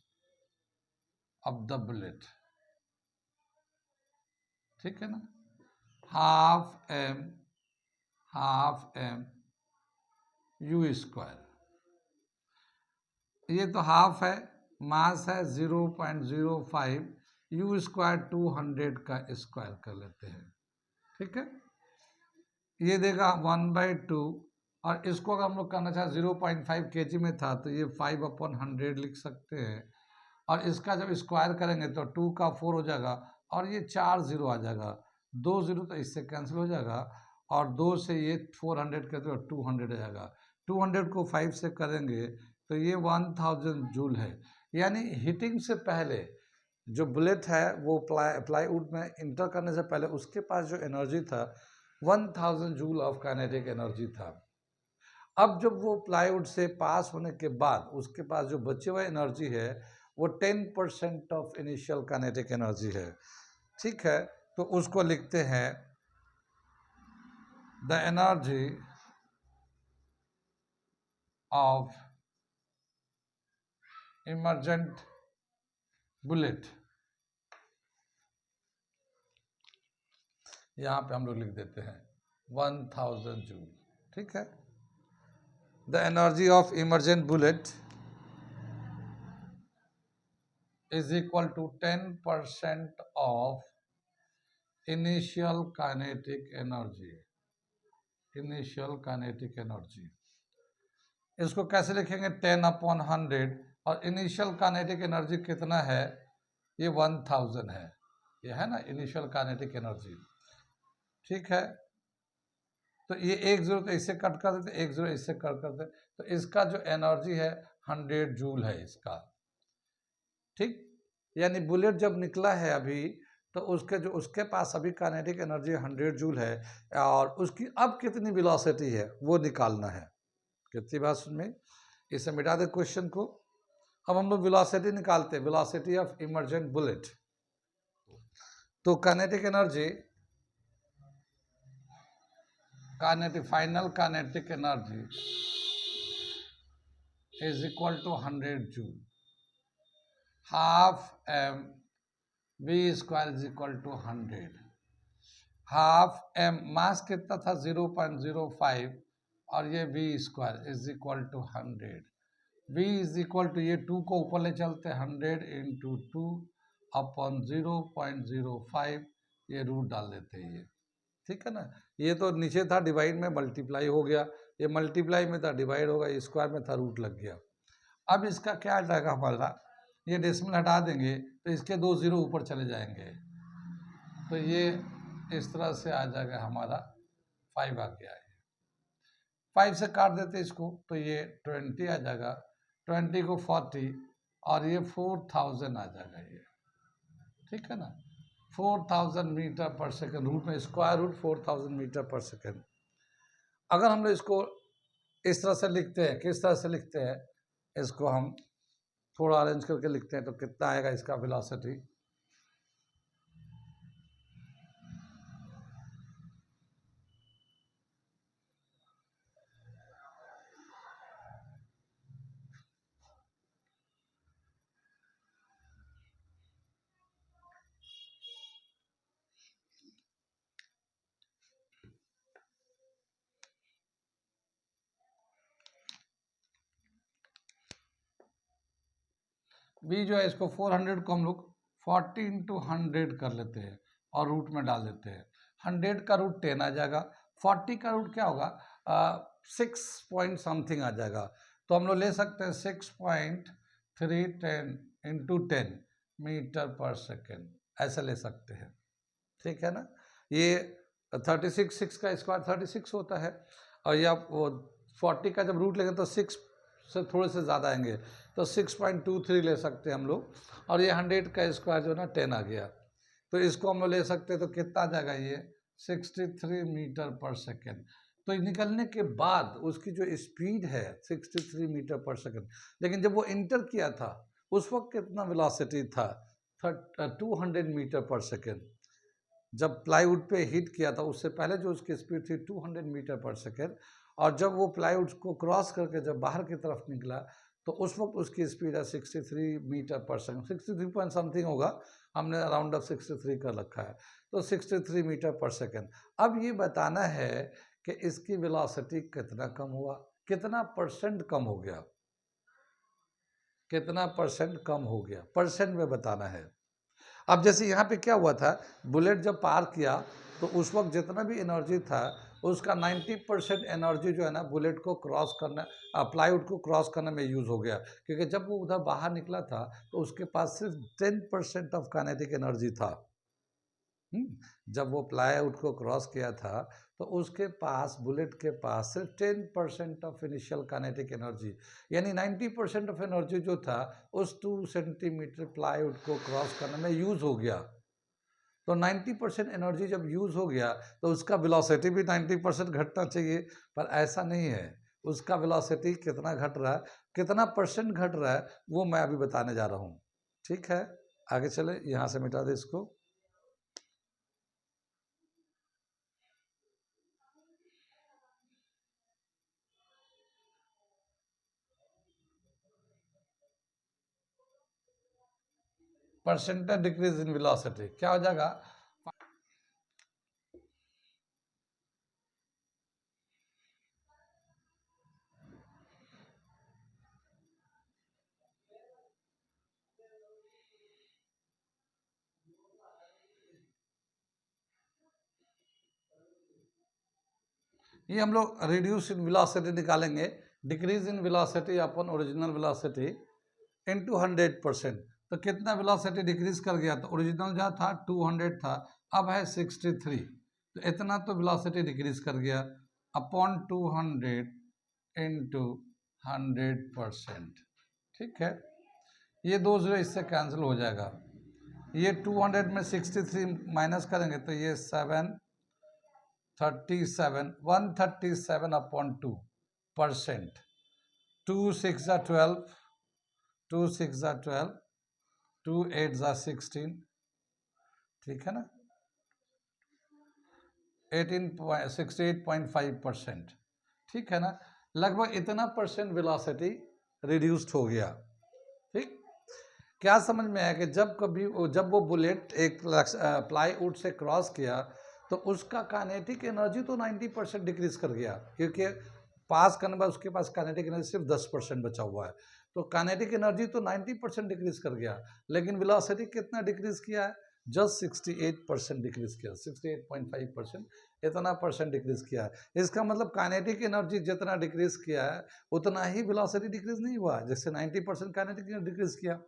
of the bullet, ठीक है ना, हाफ एम यू स्क्वायर। ये तो हाफ है, मास है 0.05, यू स्क्वायर 200 का स्क्वायर कर लेते हैं। ठीक है, ये देगा 1/2, और इसको अगर हम लोग करना चाहे 0.5 kg में था तो ये 5/100 लिख सकते हैं, और इसका जब स्क्वायर करेंगे तो 2 का 4 हो जाएगा, और ये 4 0 आ जाएगा, 2 0 तो इससे कैंसिल हो जाएगा, और 2 से ये 400 करते हो 200 आ जाएगा। 200 को 5 से करेंगे तो ये 1000 जूल है। यानी हीटिंग से पहले जो बुलेट है वो प्लाईवुड में इंटर करने से पहले उसके पास जो एनर्जी था 1000 जूल ऑफ काइनेटिक एनर्जी था। अब जब वो प्लाईवुड से पास होने के बाद उसके पास जो बचे हुए एनर्जी है वो 10% ऑफ इनिशियल काइनेटिक एनर्जी है। ठीक है, तो उसको लिखते हैं the energy of emergent bullet, यहाँ पे हम लोग लिख देते हैं 1000 जूल। ठीक है, the energy of emergent bullet is equal to 10% of initial kinetic energy। Initial kinetic energy इसको कैसे लिखेंगे, 10/100, और इनिशियल काइनेटिक एनर्जी कितना है, ये 1000 है, ये है ना इनिशियल काइनेटिक एनर्जी। ठीक है, तो ये 1 0 तो इससे कट कर देते, 1 0 इससे कट करते, तो इसका जो एनर्जी है 100 जूल है इसका। ठीक, यानी बुलेट जब निकला है अभी तो उसके पास अभी काइनेटिक एनर्जी 100 जूल है, और उसकी अब कितनी वेलोसिटी है वो निकालना है। कितनी बात में इसे मिटा दे क्वेश्चन को। अब हम लोग वेलोसिटी निकालते हैं, वेलोसिटी ऑफ इमर्जेंट बुलेट। तो kinetic energy, final kinetic energy is equal to 100 joule, half m v square is equal to 100। Half m mass कितना था 0.05, और ये v square is equal to 100। v is equal to, ये 2 को ऊपर ले चलते, 100 × 2 अपॉन 0.05, ये रूट डाल देते हैं ये। ठीक है ना, ये तो नीचे था डिवाइड में मल्टीप्लाई हो गया, ये मल्टीप्लाई में था डिवाइड होगा, ये स्क्वायर में था रूट लग गया। अब इसका क्या आ जाएगा हमारा, ये डेसिमल हटा देंगे तो इसके 2 0 ऊपर चले जाएंगे, तो ये इस तरह से आ जाएगा हमारा 5 आ गया है। 5 से काट देते इसको तो ये 20 आ जाएगा, 20 को 40, और ये 4000 आ जाएगा ये। ठीक है ना, 4000 मीटर पर सेकेंड, रूट में स्क्वायर रूट 4000 मीटर पर सेकेंड। अगर हम लोग इसको इस तरह से लिखते हैं, किस तरह से लिखते हैं, इसको हम थोड़ा अरेंज करके लिखते हैं तो कितना आएगा इसका वेलोसिटी, v जो है इसको 400 को हम लोग 40 × 100 कर लेते हैं और रूट में डाल देते हैं। 100 का रूट 10 आ जाएगा, 40 का रूट क्या होगा 6 पॉइंट समथिंग आ जाएगा, तो हम लोग ले सकते हैं 6.310 × 10 मीटर पर सेकेंड, ऐसे ले सकते हैं। ठीक है ना। ये 36 का स्क्वायर 36 होता है, और या वो 40 का जब रूट लेंगे तो 6 से थोड़े से ज़्यादा आएंगे, तो 6.23 ले सकते हैं हम लोग। और ये 100 का स्क्वायर जो है ना 10 आ गया, तो इसको हम लोग ले सकते हैं। तो कितना आ जाएगा ये 63 मीटर पर सेकेंड। तो निकलने के बाद उसकी जो स्पीड है 63 मीटर पर सेकेंड, लेकिन जब वो इंटर किया था उस वक्त कितना वेलोसिटी था 200 मीटर पर सेकेंड। जब प्लाईवुड पे हिट किया था उससे पहले जो उसकी स्पीड थी 200 मीटर पर सेकेंड, और जब वो प्लाईवुड को क्रॉस करके जब बाहर की तरफ निकला तो उस वक्त उसकी स्पीड है 63 मीटर पर सेकेंड, 63 पॉइंट समथिंग होगा, हमने अराउंड ऑफ 63 कर रखा है, तो 63 मीटर पर सेकेंड। अब ये बताना है कि इसकी वेलोसिटी कितना कम हुआ, कितना परसेंट कम हो गया, कितना परसेंट कम हो गया, परसेंट में बताना है। अब जैसे यहाँ पे क्या हुआ था, बुलेट जब पार किया तो उस वक्त जितना भी एनर्जी था उसका 90% एनर्जी जो है ना बुलेट को क्रॉस करना, प्लाईवुड को क्रॉस करने में यूज़ हो गया, क्योंकि जब वो उधर बाहर निकला था तो उसके पास सिर्फ 10% ऑफ काइनेटिक एनर्जी था। जब वो प्लाईवुड को क्रॉस किया था तो उसके पास, बुलेट के पास सिर्फ 10% ऑफ इनिशियल काइनेटिक एनर्जी, यानी 90% ऑफ एनर्जी जो था उस 2 सेंटीमीटर प्लाईवुड को क्रॉस करने में यूज़ हो गया। तो 90% एनर्जी जब यूज़ हो गया तो उसका वेलोसिटी भी 90% घटना चाहिए, पर ऐसा नहीं है। उसका वेलोसिटी कितना घट रहा है, कितना परसेंट घट रहा है, वो मैं अभी बताने जा रहा हूँ। ठीक है, आगे चले, यहाँ से मिटा दे इसको। परसेंटेज डिक्रीज इन वेलोसिटी क्या हो जाएगा, ये हम लोग रिड्यूस इन वेलोसिटी निकालेंगे, decrease in velocity upon original velocity into 100%। तो कितना वेलोसिटी डिक्रीज कर गया, तो ओरिजिनल जहाँ था 200 था, अब है 63, तो इतना तो वेलोसिटी डिक्रीज कर गया अपॉन 200 इंटू 100%। ठीक है, ये दो जीरो इससे कैंसिल हो जाएगा, ये 200 में 63 माइनस करेंगे तो ये 137 अपॉन 2%। 2 6 12, 2 6 12, 2 8 16, ठीक है ना, 68.5%। ठीक है ना, लगभग इतना परसेंट वेलोसिटी रिड्यूस्ड हो गया। ठीक, क्या समझ में आया कि जब वो बुलेट एक प्लाईवुड से क्रॉस किया तो उसका काइनेटिक एनर्जी तो 90% डिक्रीज कर गया, क्योंकि पास करने बाद उसके पास काइनेटिक एनर्जी सिर्फ 10% बचा हुआ है, तो काइनेटिक एनर्जी तो 90% डिक्रीज कर गया, लेकिन वेलोसिटी कितना डिक्रीज किया है, जस्ट 68% डिक्रीज किया, 68.5%, इतना परसेंट डिक्रीज किया है। इसका मतलब काइनेटिक एनर्जी जितना डिक्रीज किया है उतना ही वेलोसिटी डिक्रीज नहीं हुआ, जैसे 90% काइनेटिक एनर्जी डिक्रीज किया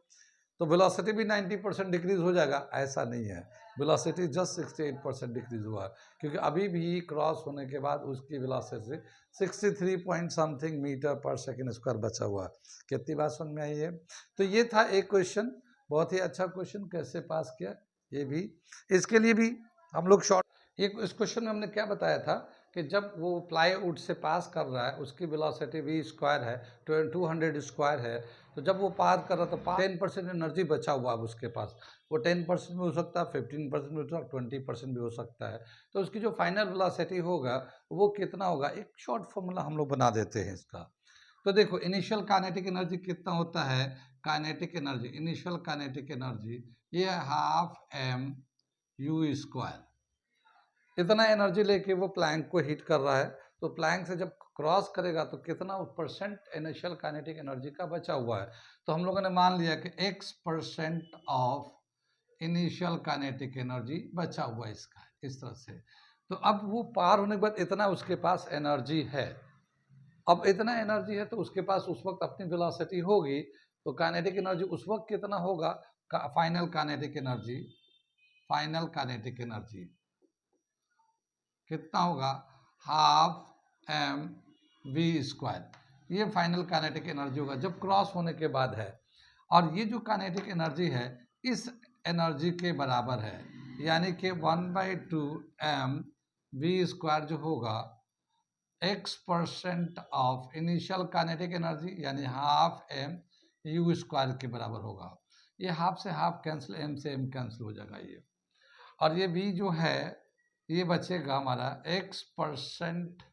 तो वेलोसिटी भी 90% डिक्रीज हो जाएगा, ऐसा नहीं है। वेलोसिटी जस्ट 68% डिक्रीज हुआ, क्योंकि अभी भी क्रॉस होने के बाद उसकी वेलोसिटी 63 पॉइंट समथिंग मीटर पर सेकेंड स्क्वायर बचा हुआ। कितनी बात समझ में आई है। तो ये था एक क्वेश्चन, बहुत ही अच्छा क्वेश्चन, कैसे पास किया ये भी, इसके लिए भी हम लोग शॉर्ट, इस क्वेश्चन में हमने क्या बताया था कि जब वो प्लाईवुड से पास कर रहा है उसकी वेलोसिटी v स्क्वायर है, 200 स्क्वायर है, तो जब वो पार कर रहा तो 10% एनर्जी बचा हुआ है उसके पास, वो 10% भी हो सकता है, 15% भी हो सकता है, 20% भी हो सकता है, तो उसकी जो फाइनल वेलोसिटी होगा वो कितना होगा, एक शॉर्ट फॉर्मूला हम लोग बना देते हैं इसका। तो देखो इनिशियल काइनेटिक एनर्जी कितना होता है, kinetic energy, initial kinetic energy ये है हाफ m u स्क्वायर, इतना एनर्जी लेके वो प्लैंक को हिट कर रहा है, तो प्लैंक से जब क्रॉस करेगा तो कितना परसेंट इनिशियल काइनेटिक एनर्जी का बचा हुआ है, तो हम लोगों ने मान लिया कि x% of initial kinetic energy बचा हुआ है इसका, इस तरह से। तो अब वो पार होने के बाद इतना उसके पास एनर्जी है, अब इतना एनर्जी है तो उसके पास उस वक्त अपनी वेलोसिटी होगी, तो काइनेटिक एनर्जी उस वक्त कितना होगा, final kinetic energy final kinetic energy कितना होगा, हाफ एम वी स्क्वायर। ये फाइनल काइनेटिक एनर्जी होगा जब क्रॉस होने के बाद है। और ये जो काइनेटिक एनर्जी है इस एनर्जी के बराबर है, यानी कि 1/2 एम वी स्क्वायर जो होगा x% of initial kinetic energy यानी हाफ एम यू स्क्वायर के बराबर होगा। ये हाफ से हाफ कैंसिल, एम से एम कैंसिल हो जाएगा ये। और ये v जो है ये बचेगा हमारा x%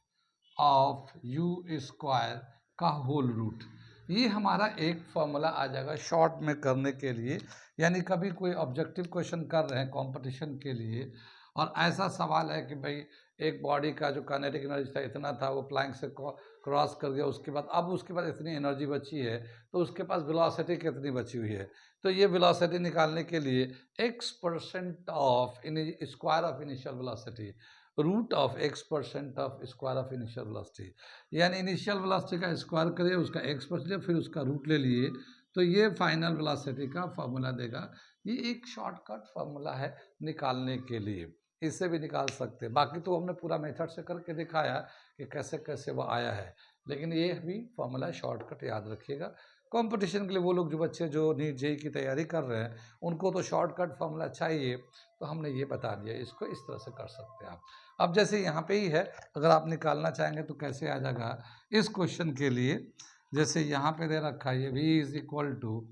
ऑफ यू स्क्वायर का होल रूट। ये हमारा एक फॉर्मूला आ जाएगा शॉर्ट में करने के लिए, यानी कभी कोई ऑब्जेक्टिव क्वेश्चन कर रहे हैं कंपटीशन के लिए और ऐसा सवाल है कि भाई एक बॉडी का जो काइनेटिक एनर्जी था इतना था, वो प्लैंक से क्रॉस कर गया, उसके बाद अब उसके बाद इतनी एनर्जी बची है, तो उसके पास वेलोसिटी कितनी बची हुई है। तो ये वेलोसिटी निकालने के लिए x% of square of initial velocity root of x% of square of initial velocity, यानी इनिशियल वेलोसिटी का स्क्वायर करिए, उसका x% फिर उसका रूट ले लिए, तो ये फाइनल वेलोसिटी का फॉर्मूला देगा। ये एक शॉर्टकट फॉर्मूला है निकालने के लिए, इससे भी निकाल सकते हैं। बाकी तो हमने पूरा मेथड से करके दिखाया कि कैसे कैसे वो आया है, लेकिन ये भी फॉर्मूला शॉर्टकट याद रखिएगा। कंपटीशन के लिए वो लोग जो बच्चे जो नीट जेईई की तैयारी कर रहे हैं उनको तो शॉर्टकट फॉर्मूला चाहिए, तो हमने ये बता दिया, इसको इस तरह से कर सकते हैं आप। अब जैसे यहाँ पे ही है, अगर आप निकालना चाहेंगे तो कैसे आ जाएगा इस क्वेश्चन के लिए, जैसे यहाँ पे दे रखा है v is equal to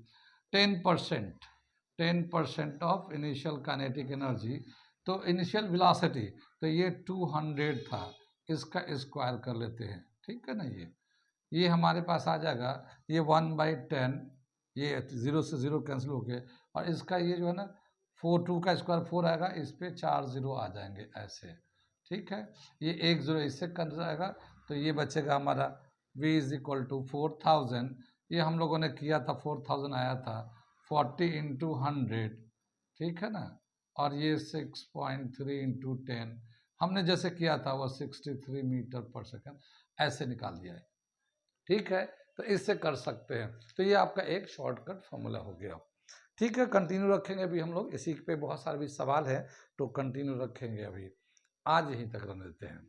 10% of initial kinetic energy, तो इनिशियल वेलोसिटी तो ये 200 था, इसका स्क्वायर कर लेते हैं, ठीक है ना। ये हमारे पास आ जाएगा, ये 1/10, ये 0 से 0 कैंसिल हो गए, और इसका ये जो है ना 2 का स्क्वायर 4 आएगा, इस पर 4 0 आ जाएंगे ऐसे, ठीक है। ये 1 0 इससे कट जाएगा, तो ये बचेगा हमारा v इज इक्वल टू 4000। ये हम लोगों ने किया था, 4000 आया था, 40 इंटू 100, ठीक है ना। और ये 6.3 इंटू 10 हमने जैसे किया था वो 63 मीटर पर सेकंड ऐसे निकाल दिया है, ठीक है। तो इससे कर सकते हैं, तो ये आपका एक शॉर्टकट फॉर्मूला हो गया, ठीक है। कंटिन्यू रखेंगे अभी हम लोग, इसी पे बहुत सारे भी सवाल है तो कंटिन्यू रखेंगे, अभी आज यहीं तक रहने देते हैं।